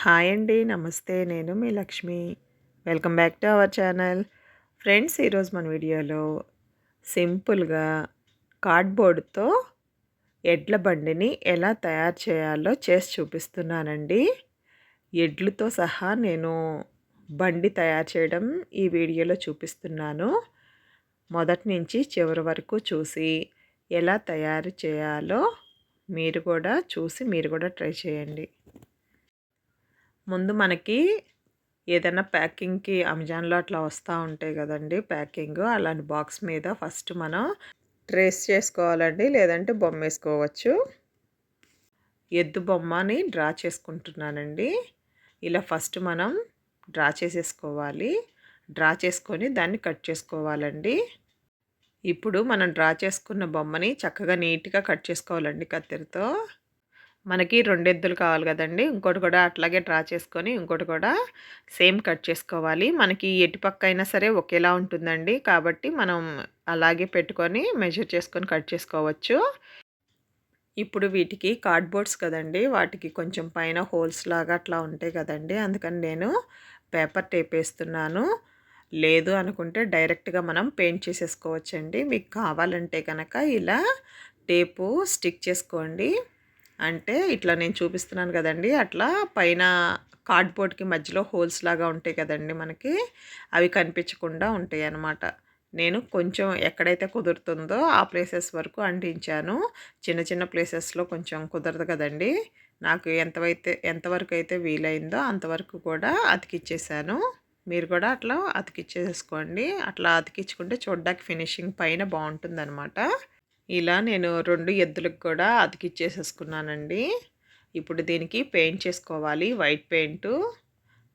Hi అండి. నమస్తే. నేను మీ Lakshmi. Welcome back to our channel. Friends, ఈరోజు మన వీడియోలో సింపుల్‌గా కార్డ్‌బోర్డ్‌తో ఎడ్ల బండిని ఎలా తయారు చేయాలో చేసి చూపిస్తున్నానండి. ఎడ్లతో సహా నేను బండి తయారు చేయడం ఈ వీడియోలో చూపిస్తున్నాను. మొదటి నుంచి చివరి వరకు చూసి ఎలా తయారు చేయాలో మీరు కూడా ట్రై చేయండి. ముందు మనకి ఏదైనా ప్యాకింగ్‌కి అమెజాన్‌లో అట్లా వస్తూ ఉంటాయి కదండీ ప్యాకింగు. అలాంటి బాక్స్ మీద ఫస్ట్ మనం ట్రేస్ చేసుకోవాలండి. లేదంటే బొమ్మేసుకోవచ్చు. ఎద్దు బొమ్మని డ్రా చేసుకుంటున్నానండి. ఇలా ఫస్ట్ మనం డ్రా చేసేసుకోవాలి. డ్రా చేసుకొని దాన్ని కట్ చేసుకోవాలండి. ఇప్పుడు మనం డ్రా చేసుకున్న బొమ్మని చక్కగా నీట్‌గా కట్ చేసుకోవాలండి కత్తెరతో. మనకి 2 ఎద్దులు కావాలి కదండీ! ఇంకోటి కూడా అట్లాగే డ్రా చేసుకొని, ఇంకోటి కూడా సేమ్ కట్ చేసుకోవాలి. మనకి ఎటు పక్క అయినా సరే ఒకేలా ఉంటుందండి. కాబట్టి మనం అలాగే పెట్టుకొని మెజర్ చేసుకొని కట్ చేసుకోవచ్చు. ఇప్పుడు వీటికి కార్డ్‌బోర్డ్స్ కదండీ! వాటికి కొంచెం పైన హోల్స్ లాగా అట్లా ఉంటాయి కదండీ! అందుకని నేను పేపర్ టేప్ ఏస్తున్నాను. లేదు అనుకుంటే డైరెక్ట్‌గా మనం పెయింట్ చేసేసుకోవచ్చండి. మీకు కావాలంటే గనక ఇలా టేపు స్టిక్ చేసుకోండి. అంటే ఇట్లా నేను చూపిస్తున్నాను కదండీ! అట్లా పైన కార్డ్‌బోర్డ్‌కి మధ్యలో హోల్స్ లాగా ఉంటాయి కదండీ మనకి. అవి కనిపించకుండా ఉంటాయన్నమాట. నేను కొంచెం ఎక్కడైతే కుదురుతుందో ఆ ప్లేసెస్ వరకు అంటించాను. చిన్న చిన్న ప్లేసెస్‌లో కొంచెం కుదరదు కదండీ! నాకు ఎంతవరకు అయితే వీలైందో అంతవరకు కూడా అతికిచ్చేసాను. మీరు కూడా అట్లా అతికిచ్చేసేసుకోండి. అట్లా అతికించుకుంటే చూడ్డానికి ఫినిషింగ్ పైన బావుంటుందనమాట. ఇలా నేను 2 ఎద్దులకు కూడా అతికిచ్చేసేసుకున్నానండి. ఇప్పుడు దీనికి పెయింట్ చేసుకోవాలి. White paint.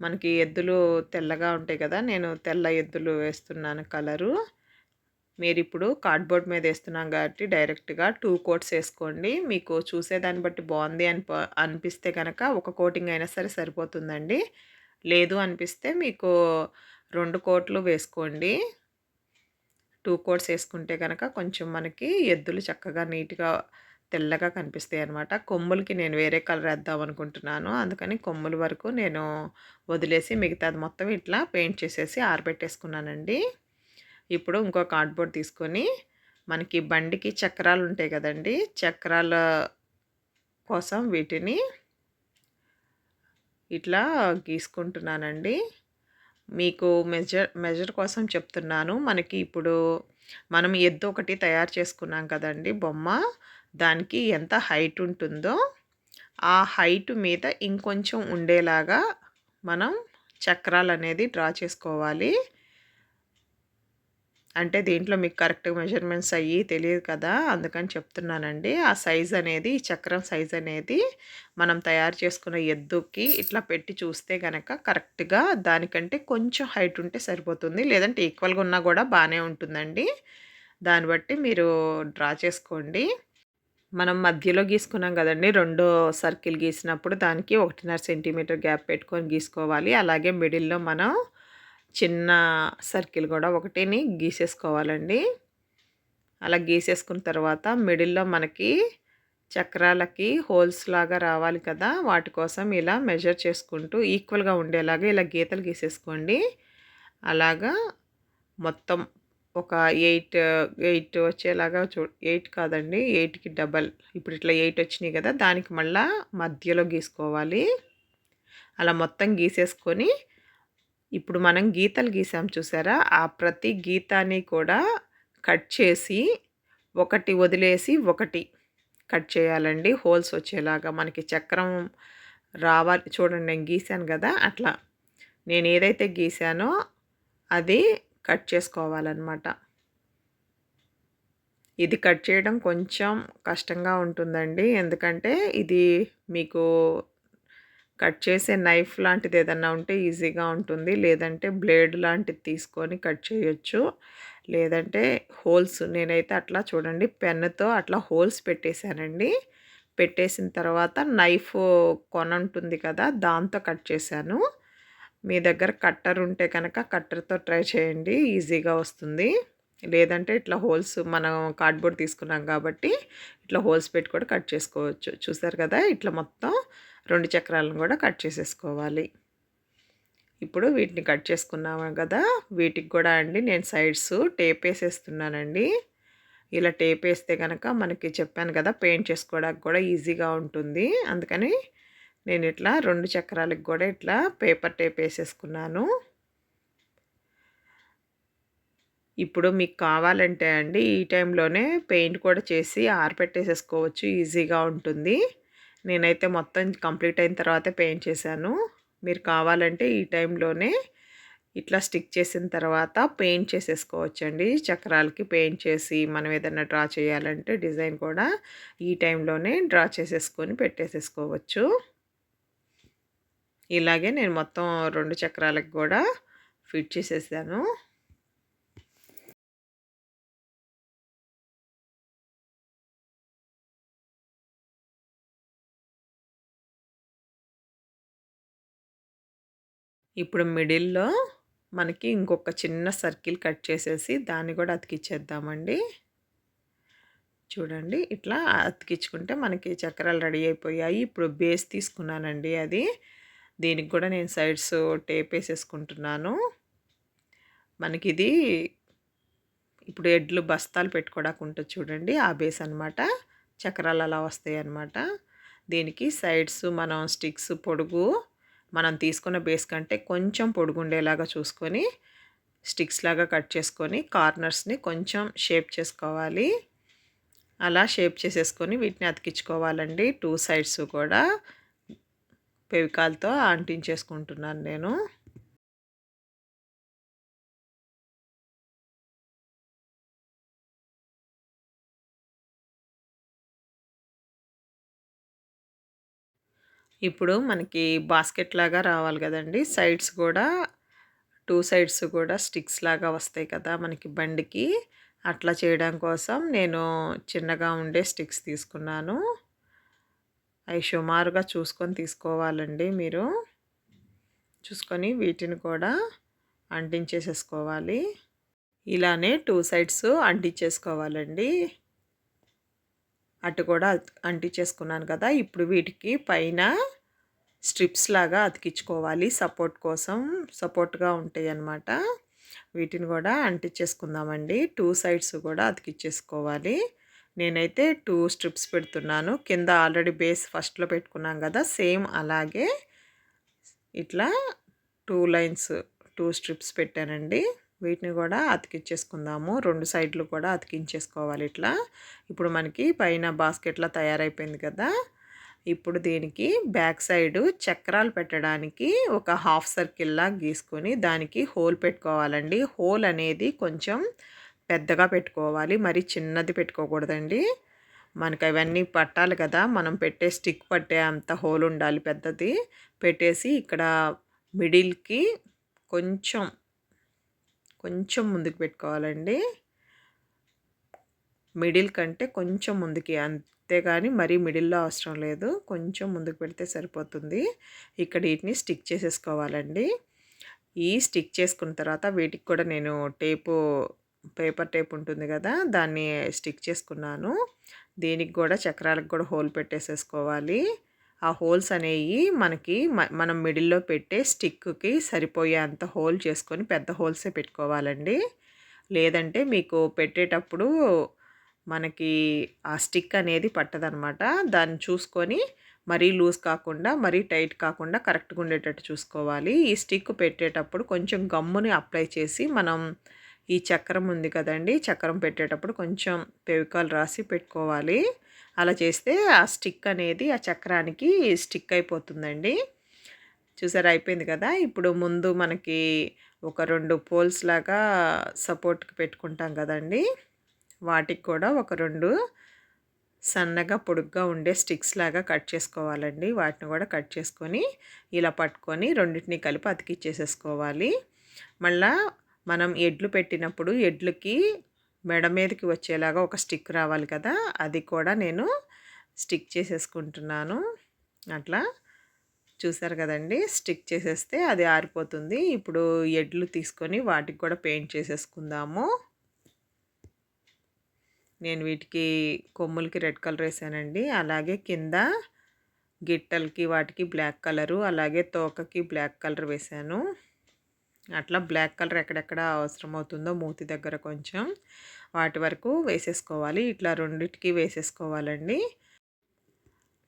మనకి ఎద్దులు తెల్లగా ఉంటాయి కదా! నేను తెల్ల ఎద్దులు వేస్తున్నాను కలరు. మీరిప్పుడు కార్డ్‌బోర్డ్ మీద ఏస్తున్నాం కాబట్టి డైరెక్ట్‌గా 2 కోట్స్ ఏసుకోండి. మీకు చూసేదాన్ని బట్టి బావుంది అనిపిస్తే గనక ఒక కోటింగ్ అయినా సరే సరిపోతుందండి. లేదు అనిపిస్తే మీకు 2 కోట్లు వేసుకోండి. 2 కోట్స్ ఏసుకుంటే గనక కొంచెం మనకి ఎద్దులు చక్కగా నీట్‌గా తెల్లగా కనిపిస్తాయన్నమాట. కొమ్ములకి నేను వేరే కలర్ ఏద్దాం అనుకుంటున్నాను. అందుకని కొమ్ముల వరకు నేను వదిలేసి మిగతాది మొత్తం ఇట్లా పెయింట్ చేసేసి ఆరబెట్టేసుకున్నానండి. ఇప్పుడు ఇంకో కార్డ్‌బోర్డ్ తీసుకొని మనకి బండికి చక్రాలు ఉంటాయి కదండీ! చక్రాల కోసం వీటిని ఇట్లా గీసుకుంటున్నానండి. మీకు మెజర్ కోసం చెప్తున్నాను. మనకి ఇప్పుడు మనం ఎద్దు ఒకటి తయారు చేసుకున్నాం కదండీ బొమ్మ. దానికి ఎంత హైట్ ఉంటుందో, ఆ హైట్ మీద ఇంకొంచెం ఉండేలాగా మనం చక్రాలనేది డ్రా చేసుకోవాలి. అంటే దీంట్లో మీకు కరెక్ట్ మెజర్‌మెంట్స్ అయ్యి తెలియదు కదా! అందుకని చెప్తున్నానండి. ఆ సైజ్ అనేది చక్రం సైజ్ అనేది మనం తయారు చేసుకున్న ఎద్దుకి ఇట్లా పెట్టి చూస్తే గనక కరెక్ట్‌గా దానికంటే కొంచెం హైట్ ఉంటే సరిపోతుంది. లేదంటే ఈక్వల్‌గా ఉన్నా గూడా బానే ఉంటుందండి. దాన్ని బట్టి మీరు డ్రా చేసుకోండి. మనం మధ్యలో గీసుకున్నాం గదండీ! రెండో సర్కిల్ గీసినప్పుడు దానికి 1.5 సెంటీమీటర్ గ్యాప్ పెట్టుకొని గీసుకోవాలి. అలాగే మిడిల్‌లో మనం చిన్న సర్కిల్ గూడా ఒకటిని గీసేసుకోవాలండి. అలా గీసేసుకున్న తర్వాత మిడిల్‌లో మనకి చక్రాలకి హోల్స్ లాగా రావాలి కదా! వాటి కోసం ఇలా మెజర్ చేసుకుంటూ ఈక్వల్‌గా ఉండేలాగా ఇలా గీతలు గీసేసుకోండి. అలాగా మొత్తం ఒక 8 వచ్చేలాగా 8 కాదండి. 8కి డబల్. ఇప్పుడు ఇట్లా 8 వచ్చినాయి కదా! దానికి మళ్ళా మధ్యలో గీసుకోవాలి. అలా మొత్తం గీసేసుకొని ఇప్పుడు మనం గీతలు గీసాం చూసారా? ఆ ప్రతి గీతాన్ని కూడా కట్ చేసి ఒకటి వదిలేసి ఒకటి కట్ చేయాలండి. హోల్స్ వచ్చేలాగా మనకి చక్రం రావాలి. చూడండి నేను గీసాను గదా! అట్లా. నేను ఏదైతే గీసానో అది కట్ చేసుకోవాలన్నమాట. ఇది కట్ చేయడం కొంచెం కష్టంగా ఉంటుందండి. ఎందుకంటే ఇది మీకు కట్ చేసే నైఫ్ లాంటిది ఏదన్నా ఉంటే ఈజీగా ఉంటుంది. లేదంటే బ్లేడ్ లాంటిది తీసుకొని కట్ చేయొచ్చు. లేదంటే హోల్స్ నేనైతే అట్లా చూడండి పెన్నుతో అట్లా హోల్స్ పెట్టేసానండి. పెట్టేసిన తర్వాత నైఫ్ కొన ఉంటుంది కదా! దాంతో కట్ చేశాను. మీ దగ్గర కట్టర్ ఉంటే కనుక కట్టర్‌తో ట్రై చేయండి. ఈజీగా వస్తుంది. లేదంటే ఇట్లా హోల్స్ మనం కార్డ్‌బోర్డ్ తీసుకున్నాం కాబట్టి ఇట్లా హోల్స్ పెట్టి కూడా కట్ చేసుకోవచ్చు. చూసారు కదా! ఇట్లా మొత్తం 2 చక్రాలను కూడా కట్ చేసేసుకోవాలి. ఇప్పుడు వీటిని కట్ చేసుకున్నాము కదా! వీటికి కూడా అండి నేను సైడ్స్ టేప్ ఏసేస్తున్నానండి. ఇలా టేప్ ఏస్తే గనక మనకి చెప్పాను కదా! పెయింట్ చేసుకోవడానికి కూడా ఈజీగా ఉంటుంది. అందుకని నేను ఇట్లా 2 చక్రాలకు కూడా ఇట్లా పేపర్ టేప్ ఏసేసుకున్నాను. ఇప్పుడు మీకు కావాలంటే అండి ఈ టైంలోనే పెయింట్ కూడా చేసి ఆరబెట్టేసేసుకోవచ్చు. ఈజీగా ఉంటుంది. నేనైతే మొత్తం కంప్లీట్ అయిన తర్వాతే పెయింట్ చేశాను. మీరు కావాలంటే ఈ టైంలోనే ఇట్లా స్టిక్ చేసిన తర్వాత పెయింట్ చేసేసుకోవచ్చండి. చక్రాలకి పెయింట్ చేసి మనం ఏదైనా డ్రా చేయాలంటే డిజైన్ కూడా ఈ టైంలోనే డ్రా చేసేసుకొని పెట్టేసేసుకోవచ్చు. ఇలాగే నేను మొత్తం 2 చక్రాలకు కూడా ఫిట్ చేసేసాను. ఇప్పుడు మిడిల్‌లో మనకి ఇంకొక చిన్న సర్కిల్ కట్ చేసేసి దాన్ని కూడా అతికిచ్చేద్దామండి. చూడండి ఇట్లా అతికించుకుంటే మనకి చక్రాలు రెడీ అయిపోయాయి. ఇప్పుడు బేస్ తీసుకున్నానండి అది. దీనికి కూడా నేను సైడ్స్ టేప్ ఏసేసుకుంటున్నాను. మనకిది ఇప్పుడు ఎడ్లు బస్తాలు పెట్టుకోవడానికి ఉంటది చూడండి. ఆ బేస్ అనమాట. చక్రాలు అలా వస్తాయన్నమాట. దీనికి సైడ్స్ మనం స్టిక్స్ పొడుగు మనం తీసుకున్న బేస్ కంటే కొంచెం పొడుగుండేలాగా చూసుకొని స్టిక్స్ లాగా కట్ చేసుకొని కార్నర్స్‌ని కొంచెం షేప్ చేసుకోవాలి. అలా షేప్ చేసేసుకొని వీటిని అతికించుకోవాలండి. 2 సైడ్స్ కూడా ఫెవికాల్‌తో అంటించేసుకుంటున్నాను నేను. ఇప్పుడు మనకి బాస్కెట్ లాగా రావాలి కదండీ! సైడ్స్ కూడా 2 సైడ్స్ కూడా స్టిక్స్ లాగా వస్తాయి కదా! మనకి బండికి. అట్లా చేయడం కోసం నేను చిన్నగా ఉండే స్టిక్స్ తీసుకున్నాను. అవి సుమారుగా చూసుకొని తీసుకోవాలండి మీరు. చూసుకొని వీటిని కూడా అంటించేసేసుకోవాలి. ఇలానే 2 సైడ్స్ అంటించేసుకోవాలండి. అటు కూడా అంటించేసుకున్నాను కదా! ఇప్పుడు వీటికి పైన స్ట్రిప్స్ లాగా అతికించుకోవాలి. సపోర్ట్ కోసం సపోర్ట్‌గా ఉంటాయన్నమాట. వీటిని కూడా అంటించేసుకుందామండి. 2 సైడ్స్ కూడా అతికించేసుకోవాలి. నేనైతే 2 స్ట్రిప్స్ పెడుతున్నాను. కింద ఆల్రెడీ బేస్ ఫస్ట్‌లో పెట్టుకున్నాం కదా! సేమ్ అలాగే ఇట్లా 2 లైన్స్ 2 స్ట్రిప్స్ పెట్టానండి. వీటిని కూడా అతికించేసుకుందాము. 2 సైడ్‌లు కూడా అతికించేసుకోవాలి ఇట్లా. ఇప్పుడు మనకి పైన బాస్కెట్‌లా తయారైపోయింది కదా! ఇప్పుడు దీనికి బ్యాక్ సైడు చక్రాలు పెట్టడానికి ఒక హాఫ్ సర్కిల్‌లా గీసుకొని దానికి హోల్ పెట్టుకోవాలండి. హోల్ అనేది కొంచెం పెద్దగా పెట్టుకోవాలి. మరి చిన్నది పెట్టుకోకూడదండి. మనకు అవన్నీ పట్టాలి కదా! మనం పెట్టే స్టిక్ పట్టే అంత హోల్ ఉండాలి పెద్దది. పెట్టేసి ఇక్కడ మిడిల్‌కి కొంచెం, కొంచెం ముందుకు పెట్టుకోవాలండి. మిడిల్ కంటే కొంచెం ముందుకి అంతేగాని మరీ మిడిల్‌లో అవసరం లేదు. కొంచెం ముందుకు పెడితే సరిపోతుంది. ఇక్కడ వీటిని స్టిక్ చేసేసుకోవాలండి. ఈ స్టిక్ చేసుకున్న తర్వాత వీటికి కూడా నేను పేపర్ టేప్ ఉంటుంది కదా! దాన్ని స్టిక్ చేసుకున్నాను. దీనికి కూడా చక్రాలకు కూడా హోల్ పెట్టేసేసుకోవాలి. ఆ హోల్స్ అనేయి మనకి మనం మిడిల్‌లో పెట్టే స్టిక్‌కి సరిపోయేంత హోల్ చేసుకొని పెద్ద హోల్సే పెట్టుకోవాలండి. లేదంటే మీకు పెట్టేటప్పుడు మనకి ఆ స్టిక్ అనేది పట్టదనమాట. దాన్ని చూసుకొని మరీ లూజ్ కాకుండా, మరీ టైట్ కాకుండా కరెక్ట్‌గా ఉండేటట్టు చూసుకోవాలి. ఈ స్టిక్ పెట్టేటప్పుడు కొంచెం గమ్ముని అప్లై చేసి మనం ఈ చక్రం ఉంది కదండీ! చక్రం పెట్టేటప్పుడు కొంచెం ఫెవికాల్ రాసి పెట్టుకోవాలి. అలా చేస్తే ఆ స్టిక్ అనేది ఆ చక్రానికి స్టిక్ అయిపోతుందండి. చూసారా అయిపోయింది కదా! ఇప్పుడు ముందు మనకి ఒక 2 పోల్స్ లాగా సపోర్ట్‌కి పెట్టుకుంటాం కదండీ! వాటికి కూడా ఒక 2 సన్నగా పొడుగ్గా ఉండే స్టిక్స్ లాగా కట్ చేసుకోవాలండి. వాటిని కూడా కట్ చేసుకొని ఇలా పట్టుకొని రెండిటిని కలిపి అతికిచ్చేసేసుకోవాలి. మళ్ళా మనం ఎడ్లు పెట్టినప్పుడు ఎడ్లకి మెడ మీదకి వచ్చేలాగా ఒక స్టిక్ రావాలి కదా! అది కూడా నేను స్టిక్ చేసేసుకుంటున్నాను. అట్లా చూసారు కదండీ! స్టిక్ చేసేస్తే అది ఆరిపోతుంది. ఇప్పుడు ఎడ్లు తీసుకొని వాటికి కూడా పెయింట్ చేసేసుకుందాము. నేను వీటికి కొమ్ములకి రెడ్ కలర్ ఏసానండి. అలాగే కింద గిట్టలకి వాటికి బ్లాక్ కలరు, అలాగే తోకకి బ్లాక్ కలర్ వేశాను. అట్లా బ్లాక్ కలర్ ఎక్కడెక్కడ అవసరమవుతుందో మూతి దగ్గర కొంచెం వాటి వరకు వేసేసుకోవాలి. ఇట్లా రెండిటికి వేసేసుకోవాలండి.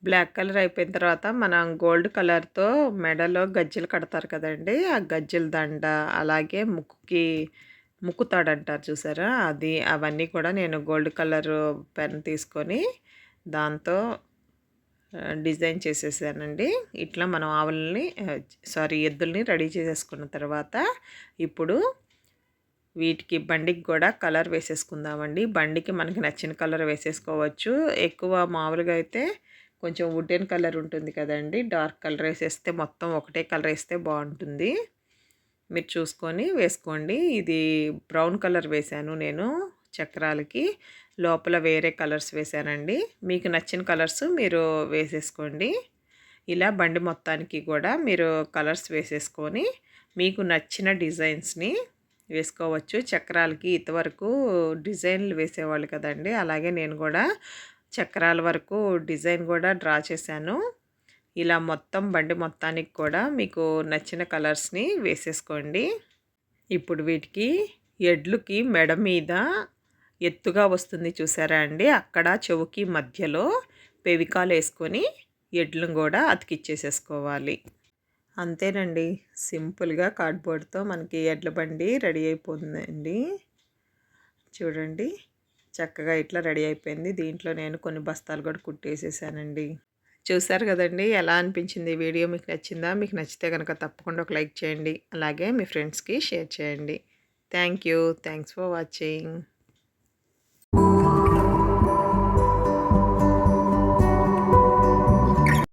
బ్లాక్ కలర్ అయిపోయిన తర్వాత మనం గోల్డ్ కలర్‌తో మెడలో గజ్జెలు కడతారు కదండీ! ఆ గజ్జెల దండ, అలాగే ముక్కుకి ముక్కు తాడంటారు చూసారా? అది అవన్నీ కూడా నేను గోల్డ్ కలరు పెన్ తీసుకొని దాంతో డిజైన్ చేసేసానండి. ఇట్లా మనం ఆవులని ఎద్దుల్ని రెడీ చేసేసుకున్న తర్వాత ఇప్పుడు వీటికి బండికి కూడా కలర్ వేసేసుకుందామండి. బండికి మనకి నచ్చిన కలర్ వేసేసుకోవచ్చు. ఎక్కువ మామూలుగా అయితే కొంచెం వుడెన్ కలర్ ఉంటుంది కదండీ! డార్క్ కలర్ ఏసేస్తే మొత్తం ఒకటే కలర్ ఏస్తే బావుంటుంది. మీరు చూసుకొని వేసుకోండి. ఇది బ్రౌన్ కలర్ వేశాను నేను చక్రాలకి. లోపల వేరే కలర్స్ వేశానండి. మీకు నచ్చిన కలర్స్ మీరు వేసేసుకోండి. ఇలా బండి మొత్తానికి కూడా మీరు కలర్స్ వేసేసుకొని మీకు నచ్చిన డిజైన్స్‌ని వేసుకోవచ్చు. చక్రాలకి ఇంతవరకు డిజైన్‌లు వేసేవాళ్ళు కదండీ! అలాగే నేను కూడా చక్రాల వరకు డిజైన్ కూడా డ్రా చేశాను. ఇలా మొత్తం బండి మొత్తానికి కూడా మీకు నచ్చిన కలర్స్‌ని వేసేసుకోండి. ఇప్పుడు వీటికి ఎడ్లుకి మెడ మీద ఎత్తుగా వస్తుంది చూసారా అండి? అక్కడ చెవుకి మధ్యలో పెవికాలేసుకొని ఎడ్లను కూడా అతికిచ్చేసేసుకోవాలి. అంతేనండి. సింపుల్‌గా కార్డ్‌బోర్డ్‌తో మనకి ఎడ్ల బండి రెడీ అయిపోతుందండి. చూడండి. చక్కగా ఇట్లా రెడీ అయిపోయింది. దీంట్లో నేను కొన్ని బస్తాలు కూడా కుట్టేసేసానండి. చూసారు కదండీ! ఎలా అనిపించింది ఈ వీడియో మీకు నచ్చిందా? మీకు నచ్చితే గనక తప్పకుండా ఒక లైక్ చేయండి. అలాగే మీ ఫ్రెండ్స్‌కి షేర్ చేయండి. Thank you. Thanks for watching.